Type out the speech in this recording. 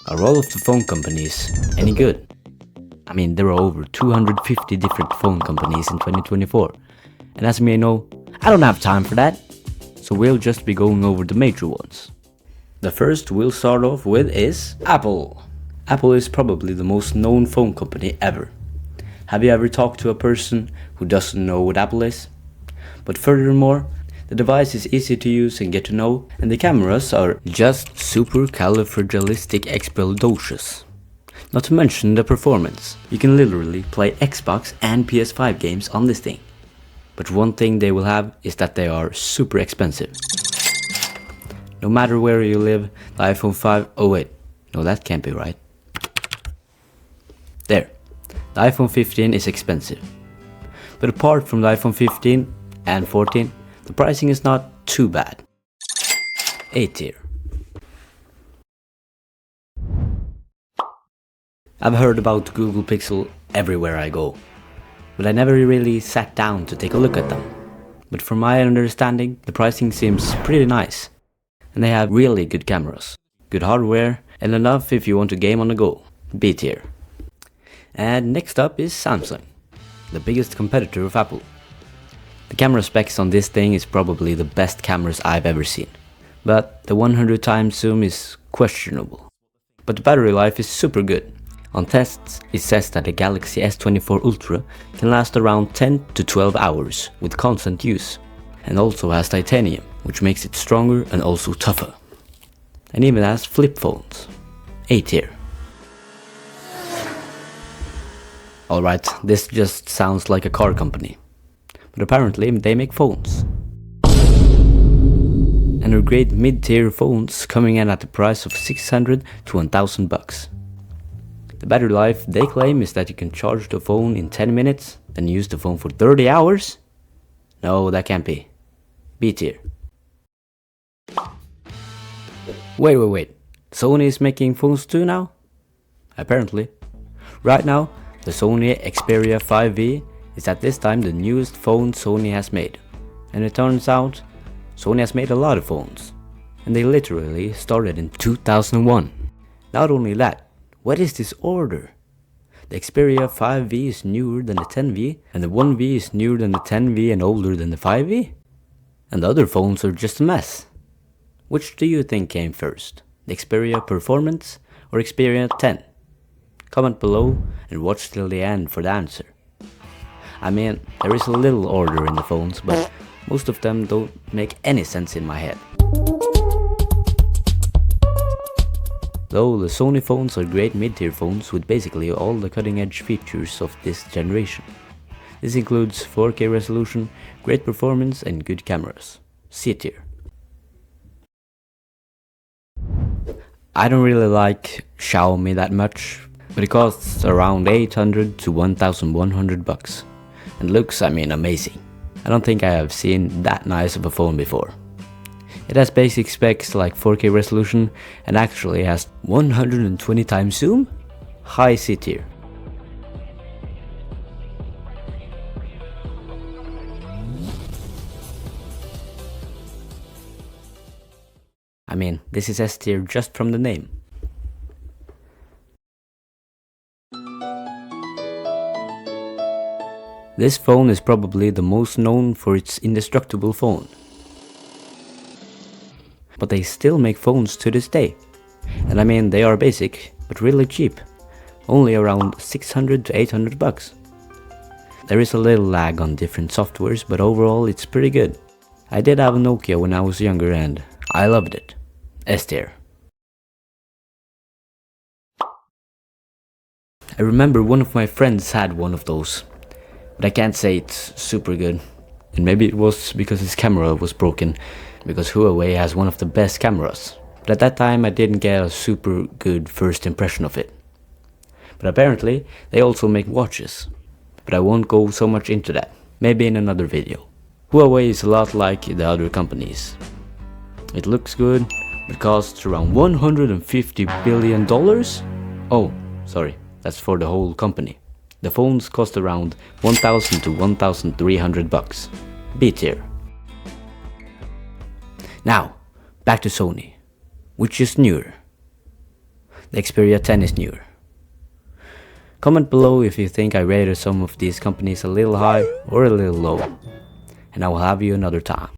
Are all of the phone companies any good? I mean, there are over 250 different phone companies in 2024. And as you may know, I don't have time for that. So we'll just be going over the major ones. The first we'll start off with is Apple. Apple is probably the most known phone company ever. Have you ever talked to a person who doesn't know what Apple is? But furthermore, the device is easy to use and get to know, and the cameras are just supercalifragilisticexpialidocious. Not to mention the performance. You can literally play Xbox and PS5 games on this thing. But one thing they will have is that they are super expensive. No matter where you live, the iPhone 5... Oh wait, no, that can't be right. There, the iPhone 15 is expensive. But apart from the iPhone 15 and 14, the pricing is not too bad. A tier. I've heard about Google Pixel everywhere I go, but I never really sat down to take a look at them. But from my understanding, the pricing seems pretty nice, and they have really good cameras, good hardware, and enough if you want to game on the go. B tier. And next up is Samsung, the biggest competitor of Apple. The camera specs on this thing is probably the best cameras I've ever seen, but the 100 times zoom is questionable. But the battery life is super good. On tests, it says that the Galaxy S24 Ultra can last around 10 to 12 hours with constant use, and also has titanium, which makes it stronger and also tougher. And even has flip phones. A tier. Alright, this just sounds like a car company. But apparently they make phones. And they're great mid-tier phones coming in at the price of 600 to 1000 bucks. The battery life they claim is that you can charge the phone in 10 minutes, then use the phone for 30 hours? No, that can't be. B tier. Wait. Sony is making phones too now? Apparently. Right now, the Sony Xperia 5V is at this time the newest phone Sony has made. And it turns out, Sony has made a lot of phones. And they literally started in 2001. Not only that, what is this order? The Xperia 5V is newer than the 10V, and the 1V is newer than the 10V and older than the 5V? And the other phones are just a mess. Which do you think came first? The Xperia Performance or Xperia 10? Comment below and watch till the end for the answer. I mean, there is a little order in the phones, but most of them don't make any sense in my head. Though the Sony phones are great mid-tier phones with basically all the cutting-edge features of this generation. This includes 4K resolution, great performance and good cameras. C tier. I don't really like Xiaomi that much, but it costs around 800 to 1100 bucks. And looks, amazing. I don't think I have seen that nice of a phone before. It has basic specs like 4K resolution and actually has 120 times zoom? High C tier. This is S tier just from the name. This phone is probably the most known for its indestructible phone. But they still make phones to this day. And they are basic, but really cheap. Only around 600 to 800 bucks. There is a little lag on different softwares, but overall it's pretty good. I did have a Nokia when I was younger and I loved it. S tier. I remember one of my friends had one of those. But I can't say it's super good. And maybe it was because his camera was broken, because Huawei has one of the best cameras. But at that time I didn't get a super good first impression of it. But apparently they also make watches. But I won't go so much into that, maybe in another video. Huawei is a lot like the other companies. It looks good, but costs around $150 billion? Oh, sorry, that's for the whole company. The phones cost around 1,000 to 1,300 bucks. B tier. Now, back to Sony, which is newer. The Xperia 10 is newer. Comment below if you think I rated some of these companies a little high or a little low, and I will have you another time.